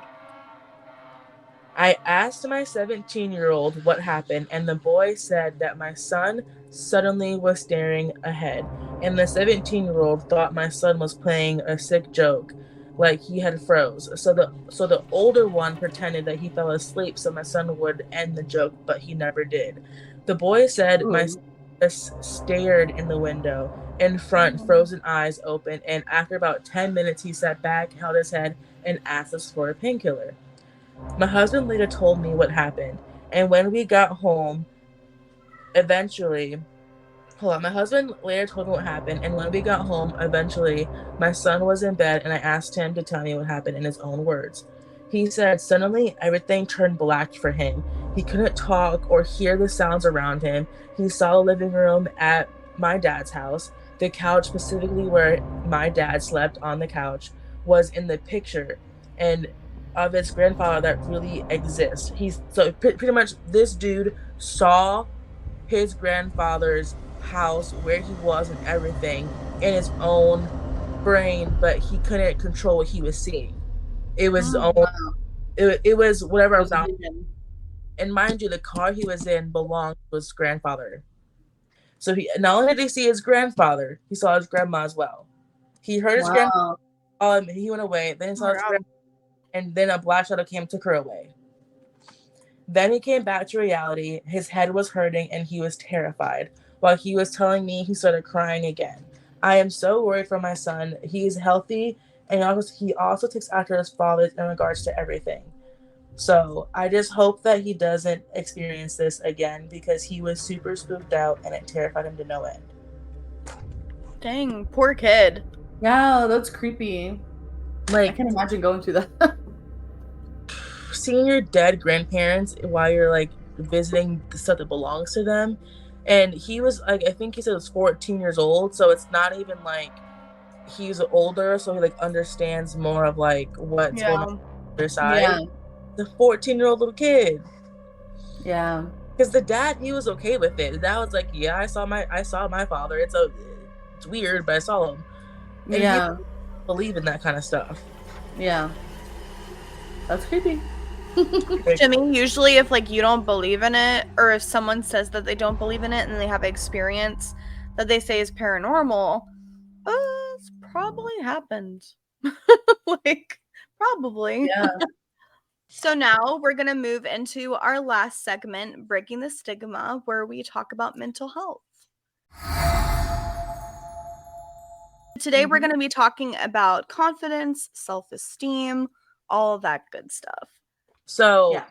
I asked my 17-year-old what happened, and the boy said that my son suddenly was staring ahead, and the 17-year-old thought my son was playing a sick joke, like he had froze. So the older one pretended that he fell asleep so my son would end the joke, but he never did. The boy said just stared in the window in front, frozen eyes open, and after about 10 minutes he sat back, held his head, and asked us for a painkiller. My husband later told me what happened, and when we got home, eventually, hold on, my husband later told me what happened, and when we got home, eventually, my son was in bed, and I asked him to tell me what happened in his own words. He said suddenly everything turned black for him. He couldn't talk or hear the sounds around him. He saw the living room at my dad's house. The couch, specifically where my dad slept on the couch, was in the picture, and of his grandfather that really exists. He's so pretty much this dude saw his grandfather's house, where he was and everything, in his own brain, but he couldn't control what he was seeing. It was his own. Wow. It was whatever It was around. vision. And mind you, the car he was in belonged to his grandfather. So he not only did he see his grandfather, he saw his grandma as well. He heard his grandfather Wow. call him, and he went away. Then he Oh saw my his God. grandma, and then a black shadow came, took her away. Then he came back to reality. His head was hurting and he was terrified. While he was telling me, he started crying again. I am so worried for my son. He is healthy, and he also takes after his father in regards to everything. So I just hope that he doesn't experience this again, because he was super spooked out and it terrified him to no end. Dang, poor kid. Yeah, that's creepy. I Like, can't imagine going through that. seeing your dead grandparents while you're like visiting the stuff that belongs to them. And he was like, I think he said he was 14 years old, so it's not even like he's older, so he like understands more of like what's going on their side. Yeah. The 14-year-old little kid. Yeah. Because the dad, he was okay with it. The dad was like, yeah, I saw my father. It's weird, but I saw him. And he didn't believe in that kind of stuff. Yeah. That's creepy. Jimmy, usually if like you don't believe in it, or if someone says that they don't believe in it and they have experience that they say is paranormal, it's probably happened. Like, probably. Yeah. So now we're going to move into our last segment, Breaking the Stigma, where we talk about mental health. Today we're going to be talking about confidence, self-esteem, all of that good stuff. So, Yeah.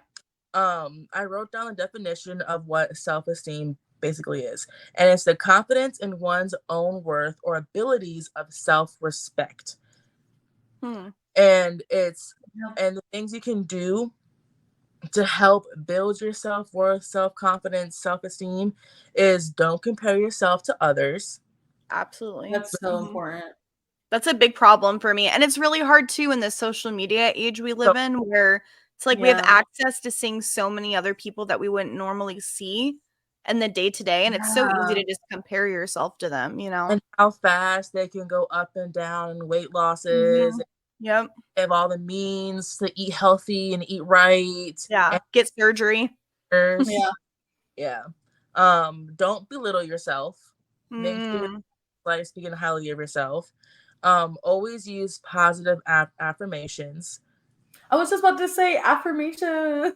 I wrote down the definition of what self-esteem basically is, and it's the confidence in one's own worth or abilities of self-respect. And it's and the things you can do to help build your self-worth, self-confidence, self-esteem is don't compare yourself to others. Absolutely. That's so important. That's a big problem for me. And it's really hard too in this social media age we live in, where it's like we have access to seeing so many other people that we wouldn't normally see in the day to day. And it's so easy to just compare yourself to them, you know? And how fast they can go up and down in weight losses. Yep. They have all the means to eat healthy and eat right. Yeah. And get surgery. Yeah. Yeah. Don't belittle yourself. Make sure like speaking highly of yourself. Always use positive affirmations. I was just about to say affirmations.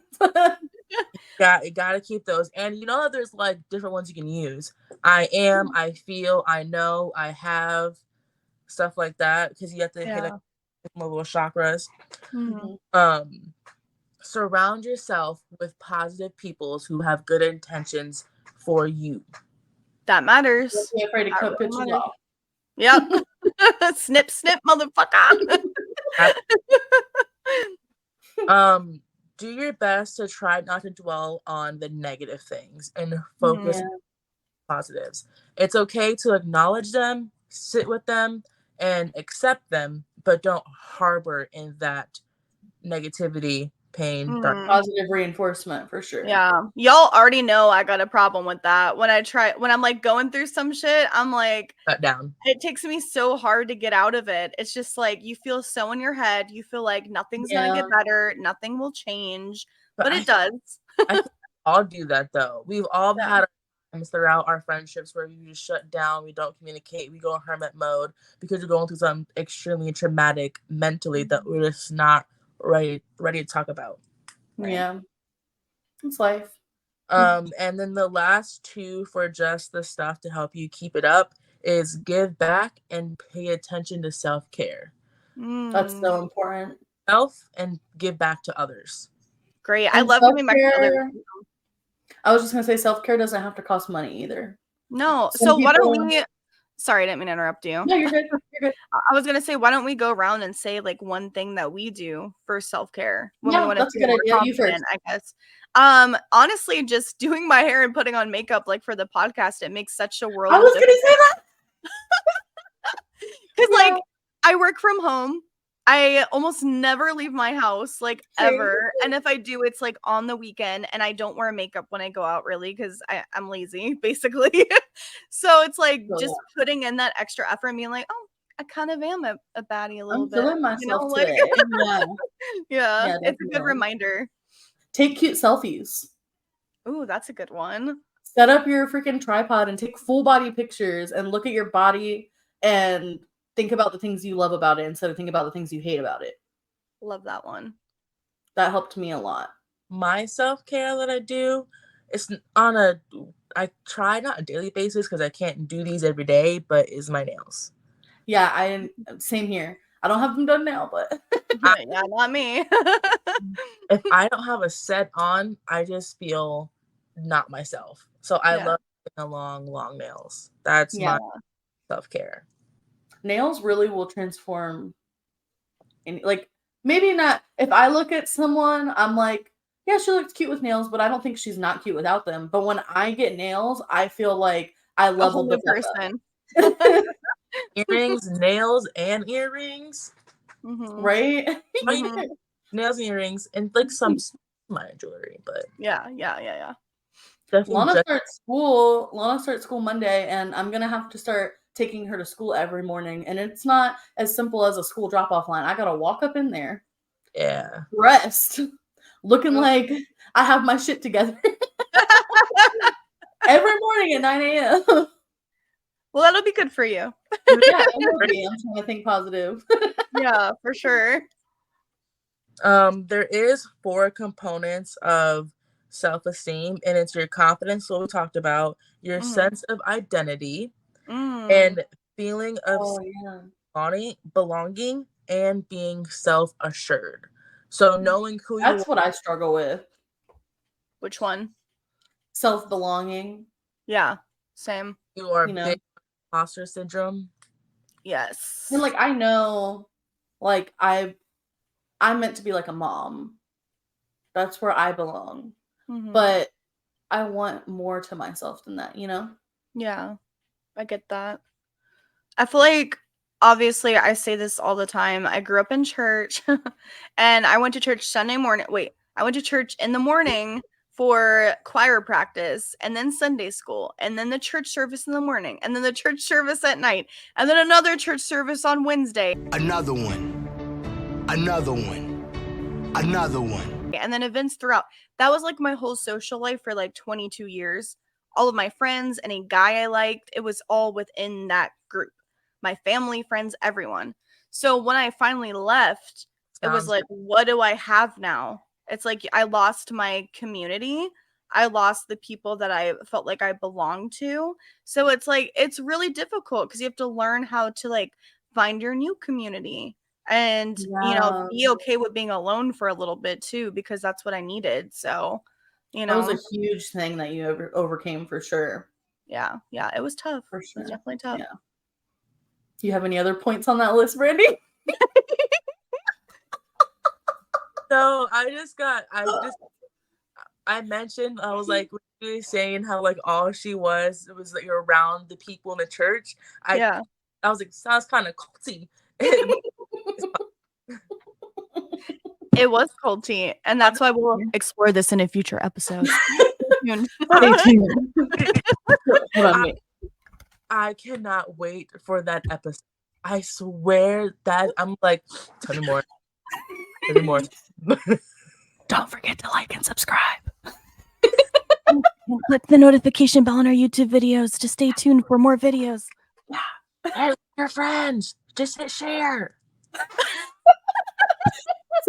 Gotta keep those. And you know that there's like different ones you can use. I am, I feel, I know, I have, stuff like that, because you have to hit a little chakras. Surround yourself with positive people who have good intentions for you. That matters. Don't be afraid to cut pitches off. Yep. Snip, snip, motherfucker. Do your best to try not to dwell on the negative things and focus on positives. It's okay to acknowledge them, sit with them, and accept them, but don't harbor in that negativity, pain, Positive reinforcement for sure. Yeah. Y'all already know I got a problem with that. When I'm like going through some shit, I'm like, shut down. It takes me so hard to get out of it. It's just like you feel so in your head. You feel like nothing's gonna get better, nothing will change, but it does. I think we all do that though. We've all had times throughout our friendships where we just shut down, we don't communicate, we go in hermit mode because we're going through something extremely traumatic mentally that we're just not ready to talk about. Right? Yeah, it's life. And then the last two for just the stuff to help you keep it up is give back and pay attention to self-care. That's so important. Self and give back to others. Great. I And love giving back to others. I was just gonna say self-care doesn't have to cost money either. No. Some So why don't people- we sorry, I didn't mean to interrupt you. No, you're good. You're good. I was gonna say, why don't we go around and say like one thing that we do for self-care when we want to that's a feel good more idea. You first. confident, I guess. Honestly, just doing my hair and putting on makeup like for the podcast, it makes such a world I of was gonna say that. because like I work from home. I almost never leave my house, like ever. And if I do, it's like on the weekend, and I don't wear makeup when I go out, really, because I'm lazy, basically. So it's like just putting in that extra effort and being like, oh, I kind of am a baddie a little bit. I'm feeling myself like, today. yeah, it's a good reminder. Take cute selfies. Ooh, that's a good one. Set up your freaking tripod and take full body pictures and look at your body and think about the things you love about it instead of think about the things you hate about it. Love that one. That helped me a lot. My self-care that I do is I try not a daily basis because I can't do these every day, but is my nails. Yeah, same here. I don't have them done now, but yeah, not me. If I don't have a set on, I just feel not myself. So I love the long nails. That's my self-care. Nails really will transform. Like, maybe not. If I look at someone, I'm like, yeah, she looks cute with nails, but I don't think she's not cute without them. But when I get nails, I feel like I leveled the person. Earrings, nails, and earrings. Right? Nails and earrings, and like some minor jewelry, but yeah. Lana starts school Monday, and I'm gonna have to start taking her to school every morning. And it's not as simple as a school drop-off line. I gotta walk up in there, dressed, looking like I have my shit together every morning at 9 a.m. Well, that'll be good for you. Yeah, it will be. I'm trying to think positive. Yeah, for sure. There is 4 components of self-esteem, and it's your confidence, what we talked about, your sense of identity, and feeling of belonging, and being self-assured. So knowing who you are. That's what I struggle with. Which one? Self-belonging. Yeah, same. You are big imposter syndrome. Yes. And like I know, like I'm meant to be like a mom. That's where I belong. But I want more to myself than that, Yeah, I get that. I feel like, obviously, I say this all the time. I grew up in church, and I went to church Sunday morning. Wait, I went to church in the morning for choir practice, and then Sunday school, and then the church service in the morning, and then the church service at night, and then another church service on Wednesday. Another one. And then events throughout. That was like my whole social life for like 22 years. All of my friends, any guy I liked, it was all within that group. My family, friends, everyone. So when I finally left, it was like, what do I have now? It's like I lost my community. I lost the people that I felt like I belonged to. So it's like, it's really difficult because you have to learn how to like find your new community and, be okay with being alone for a little bit too, because that's what I needed. So, that was a huge thing that you overcame for sure. Yeah. It was tough. For sure. It was definitely tough. Yeah. Do you have any other points on that list, Brandy? So I mentioned, I was like, really saying how like all she was like around the people in the church. I was like, sounds kind of culty. It was culty, and that's why we'll explore this in a future episode. Stay tuned. I cannot wait for that episode. I swear that I'm like, tell me more. Don't forget to like and subscribe. And click the notification bell on our YouTube videos to stay tuned for more videos. Yeah. Hey, your friends, just hit share.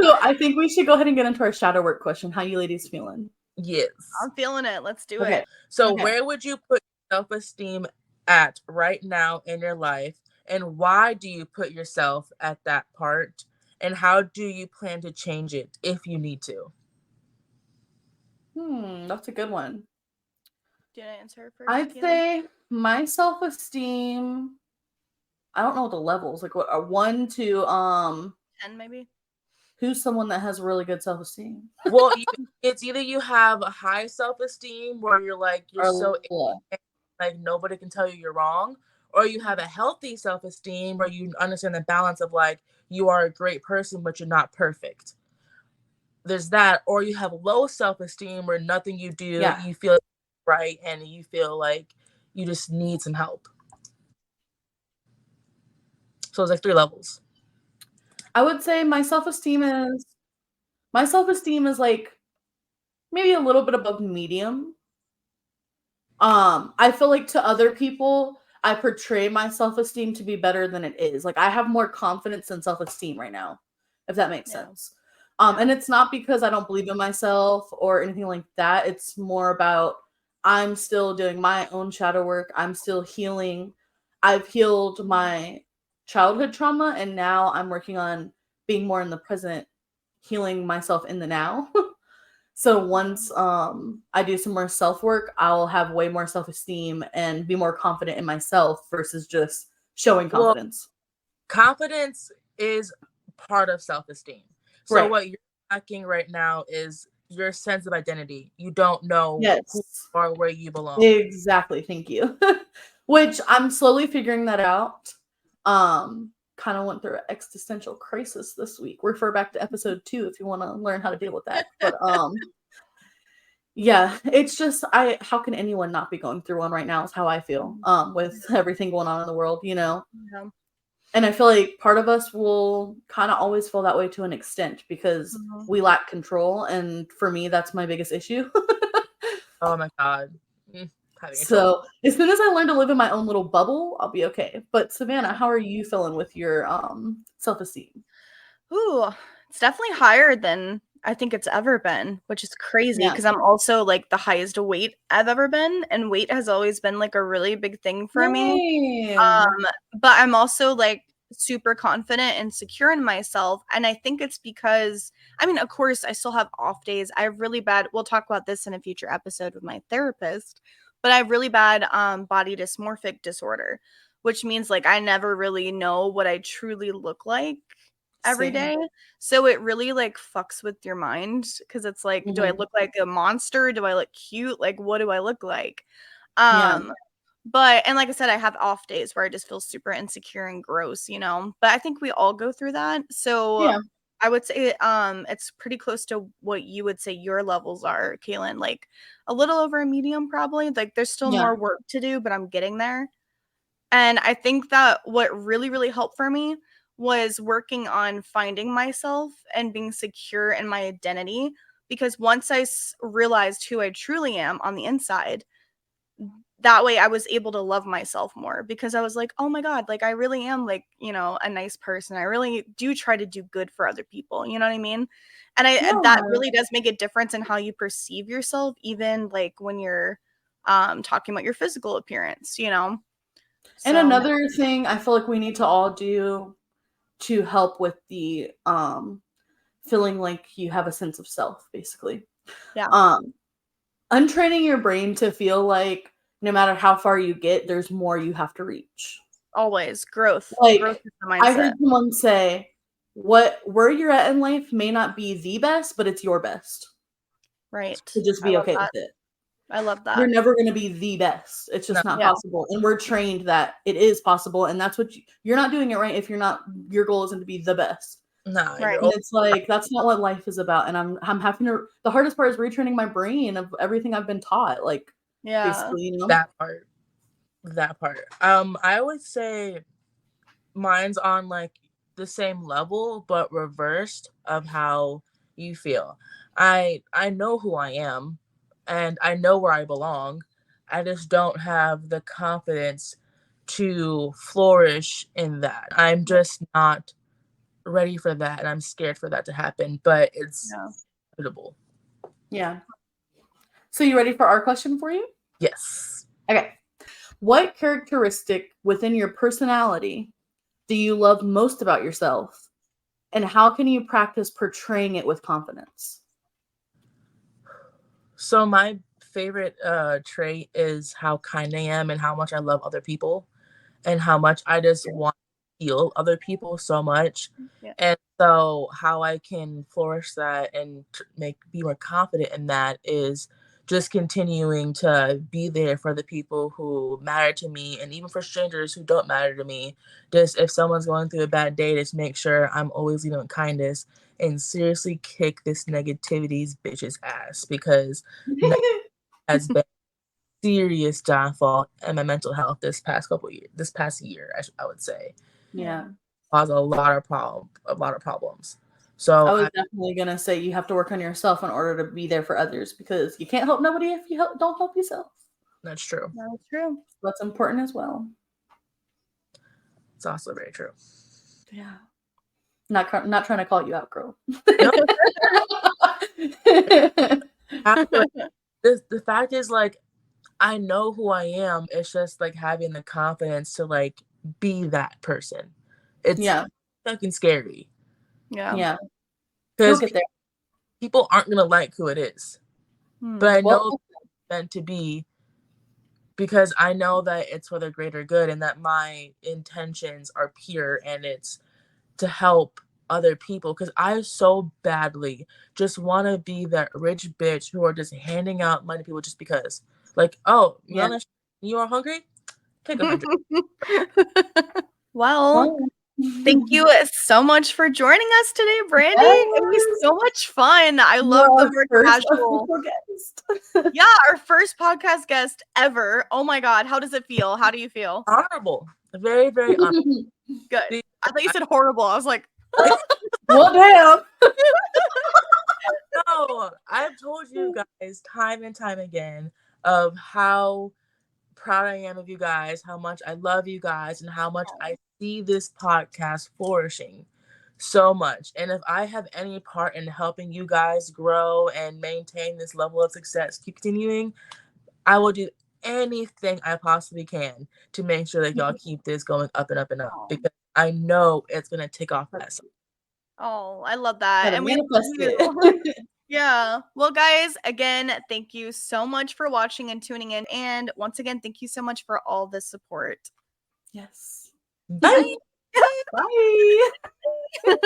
So I think we should go ahead and get into our shadow work question. How you ladies feeling? Yes. I'm feeling it. Let's do Okay. it. So Okay. where would you put self-esteem at right now in your life? And why do you put yourself at that part? And how do you plan to change it if you need to? That's a good one. Did I answer first, I'd Caitlin? say my self-esteem, I don't know the levels, like what a 1 to 10 maybe? who's someone that has really good self-esteem? Well, it's either you have a high self-esteem where you're like you're so Or low? like nobody can tell you you're wrong, or you have a healthy self-esteem where you understand the balance of like you are a great person but you're not perfect. There's that, or you have low self-esteem where nothing you do Yeah. you feel right and you feel like you just need some help. So it's like 3 levels. I would say my self-esteem is like maybe a little bit above medium. I feel like to other people, I portray my self-esteem to be better than it is. Like I have more confidence and self-esteem right now, if that makes Yeah. sense. And it's not because I don't believe in myself or anything like that. It's more about I'm still doing my own shadow work. I'm still healing. I've healed my childhood trauma and now I'm working on being more in the present, healing myself in the now. So once I do some more self work, I'll have way more self esteem and be more confident in myself versus just showing Well, confidence. confidence is part of self-esteem. So Right. what you're lacking right now is your sense of identity. You don't know who you Yes. are, where you belong. Exactly. Thank you. Which I'm slowly figuring that out. Kind of went through an existential crisis this week. Refer back to episode 2 if you want to learn how to deal with that. But yeah, it's just how can anyone not be going through one right now is how I feel with everything going on in the world, you know. Yeah. And I feel like part of us will kind of always feel that way to an extent because we lack control, and for me that's my biggest issue. Oh my god. Having control. So, as soon as I learn to live in my own little bubble, I'll be okay. But Savannah, how are you feeling with your self-esteem? Ooh, it's definitely higher than I think it's ever been, which is crazy Yeah. because I'm also like the highest weight I've ever been, and weight has always been like a really big thing for me. Same. But I'm also like super confident and secure in myself, and I think it's because I mean, of course, I still have off days. I have really bad. We'll talk about this in a future episode with my therapist, but I have really bad body dysmorphic disorder, which means like I never really know what I truly look like every Same. day. So it really like fucks with your mind because it's like, do I Mhm. look like a monster? Do I look cute? Like, what do I look like? Yeah. But and like I said, I have off days where I just feel super insecure and gross, you know. But I think we all go through that. So Yeah. I would say it's pretty close to what you would say your levels are, Kaylin. Like a little over a medium, probably. Like there's still Yeah. more work to do, but I'm getting there. And I think that what really, really helped for me was working on finding myself and being secure in my identity. Because once I realized who I truly am on the inside, that way I was able to love myself more because I was like, oh my God, like I really am like, you know, a nice person. I really do try to do good for other people. You know what I mean? And that Yeah. really does make a difference in how you perceive yourself, even like when you're talking about your physical appearance, you know? And So another thing I feel like we need to all do to help with the feeling like you have a sense of self, basically. yeah, Um, untraining your brain to feel like no matter how far you get, there's more you have to reach. always growth. Growth Like is the I mindset. heard someone say, where you're at in life may not be the best, but it's your best. Right. So just I be love okay with that. it. I love You're that. never going to be the best. It's No, just not Yeah. possible. And we're trained that it is possible. And that's what you're not doing it right if your goal isn't to be the best. nah, Right. you're And it's like that's not what life is about. And I'm having to. The hardest part is retraining my brain of everything I've been taught. Like Yeah. basically, you know. that part. That part. I would say mine's on like the same level but reversed of how you feel. I know who I am and I know where I belong. I just don't have the confidence to flourish in that. I'm just not ready for that and I'm scared for that to happen, but it's Yeah. inevitable. Yeah. So you ready for our question for you? Yes. Okay. What characteristic within your personality do you love most about yourself? And how can you practice portraying it with confidence? So my favorite trait is how kind I am and how much I love other people and how much I just want to heal other people so much. Yeah. And so how I can flourish that and be more confident in that is just continuing to be there for the people who matter to me and even for strangers who don't matter to me. Just if someone's going through a bad day, just make sure I'm always leading with kindness and seriously kick this negativity's bitch's ass because has been serious downfall in my mental health this past year, I would say. Yeah. Caused a lot of problems. So I was definitely gonna say you have to work on yourself in order to be there for others because you can't help nobody if you don't help yourself. That's true. That's true. That's important as well. It's also very true. Yeah. Not trying to call you out, girl. No. The fact is, like, I know who I am. It's just like having the confidence to like be that person. It's fucking scary. Yeah. Because get there. people aren't gonna like who it is. But I know it's meant to be because I know that it's for the greater good and that my intentions are pure and it's to help other people because I so badly just want to be that rich bitch who are just handing out money to people just because. Like, oh, you are hungry? Take 100. Well, thank you so much for joining us today, Brandy. Yes. It was so much fun. I love the more casual. Yeah, our first podcast guest ever. Oh my God. How does it feel? How do you feel? Honorable. Very, very honorable. Good. I thought you said horrible. I was like, well, damn. No, I've told you guys time and time again of how proud I am of you guys, how much I love you guys, and how much I see this podcast flourishing so much. And if I have any part in helping you guys grow and maintain this level of success, keep continuing, I will do anything I possibly can to make sure that y'all keep this going up and up and up because I know it's gonna take off that side. Oh, I love that. And we manifest it. Yeah. Well, guys, again, thank you so much for watching and tuning in. And once again, thank you so much for all the support. Yes. Bye. Bye.